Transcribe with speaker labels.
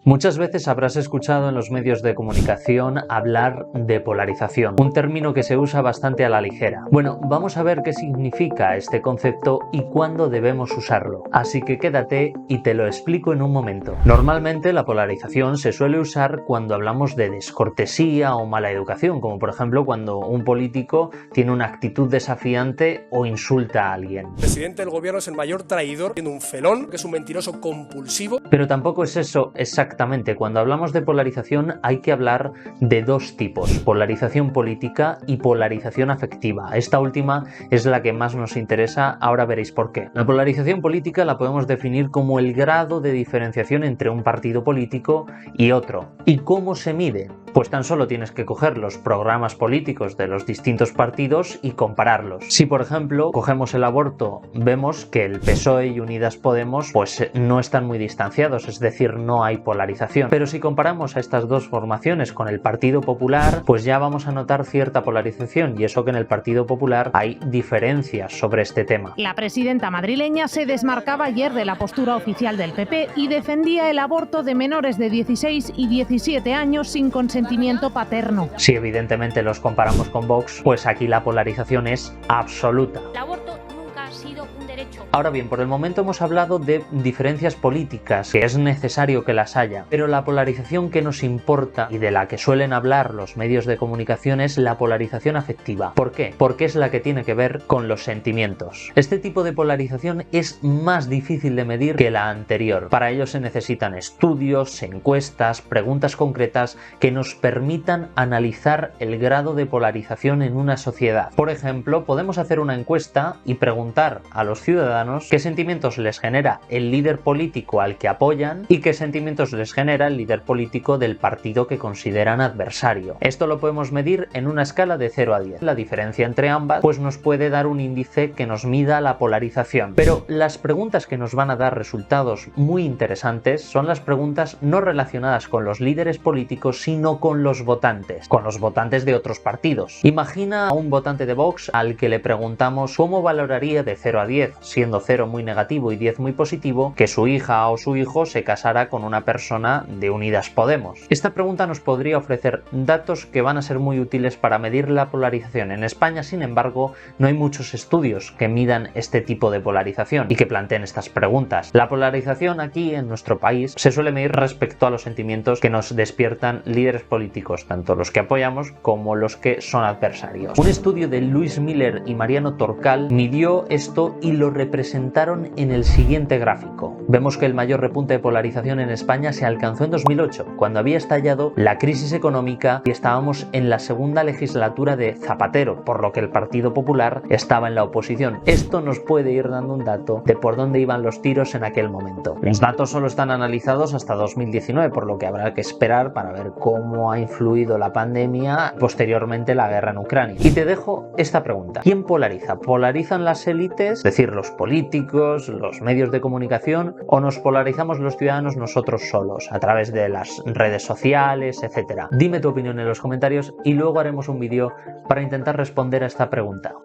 Speaker 1: Muchas veces habrás escuchado en los medios de comunicación hablar de polarización, un término que se usa bastante a la ligera. Bueno, vamos a ver qué significa este concepto y cuándo debemos usarlo. Así que quédate y te lo explico en un momento. Normalmente la polarización se suele usar cuando hablamos de descortesía o mala educación, como por ejemplo cuando un político tiene una actitud desafiante o insulta a alguien.
Speaker 2: El presidente del gobierno es el mayor traidor, siendo un felón, que es un mentiroso compulsivo.
Speaker 1: Pero tampoco es eso exactamente. Cuando hablamos de polarización hay que hablar de dos tipos, polarización política y polarización afectiva. Esta última es la que más nos interesa, ahora veréis por qué. La polarización política la podemos definir como el grado de diferenciación entre un partido político y otro. ¿Y cómo se mide? Pues tan solo tienes que coger los programas políticos de los distintos partidos y compararlos. Si por ejemplo cogemos el aborto, vemos que el PSOE y Unidas Podemos pues no están muy distanciados, es decir, no hay polarización. Pero si comparamos a estas dos formaciones con el Partido Popular, pues ya vamos a notar cierta polarización, y eso que en el Partido Popular hay diferencias sobre este tema.
Speaker 3: La presidenta madrileña se desmarcaba ayer de la postura oficial del PP y defendía el aborto de menores de 16 y 17 años sin consentimiento paterno.
Speaker 1: Si evidentemente los comparamos con Vox, pues aquí la polarización es absoluta.
Speaker 4: El aborto nunca ha sido un derecho.
Speaker 1: Ahora bien, por el momento hemos hablado de diferencias políticas, que es necesario que las haya, pero la polarización que nos importa y de la que suelen hablar los medios de comunicación es la polarización afectiva. ¿Por qué? Porque es la que tiene que ver con los sentimientos. Este tipo de polarización es más difícil de medir que la anterior. Para ello se necesitan estudios, encuestas, preguntas concretas que nos permitan analizar el grado de polarización en una sociedad. Por ejemplo, podemos hacer una encuesta y preguntar a los ciudadanos qué sentimientos les genera el líder político al que apoyan y qué sentimientos les genera el líder político del partido que consideran adversario. Esto lo podemos medir en una escala de 0 a 10. La diferencia entre ambas pues nos puede dar un índice que nos mida la polarización. Pero las preguntas que nos van a dar resultados muy interesantes son las preguntas no relacionadas con los líderes políticos, sino con los votantes de otros partidos. Imagina a un votante de Vox al que le preguntamos cómo valoraría de 0 a 10, siendo 0 muy negativo y 10 muy positivo, que su hija o su hijo se casara con una persona de Unidas Podemos. Esta pregunta nos podría ofrecer datos que van a ser muy útiles para medir la polarización. En España, sin embargo, no hay muchos estudios que midan este tipo de polarización y que planteen estas preguntas. La polarización aquí en nuestro país se suele medir respecto a los sentimientos que nos despiertan líderes políticos, tanto los que apoyamos como los que son adversarios. Un estudio de Luis Miller y Mariano Torcal midió esto y lo representaron en el siguiente gráfico. Vemos que el mayor repunte de polarización en España se alcanzó en 2008, cuando había estallado la crisis económica y estábamos en la segunda legislatura de Zapatero, por lo que el Partido Popular estaba en la oposición. Esto nos puede ir dando un dato de por dónde iban los tiros en aquel momento. Los datos solo están analizados hasta 2019, por lo que habrá que esperar para ver cómo ha influido la pandemia, posteriormente la guerra en Ucrania. Y te dejo esta pregunta. ¿Quién polariza? ¿Polarizan las élites, es decir, los políticos, los medios de comunicación, o nos polarizamos los ciudadanos nosotros solos, a través de las redes sociales, etcétera? Dime tu opinión en los comentarios y luego haremos un vídeo para intentar responder a esta pregunta.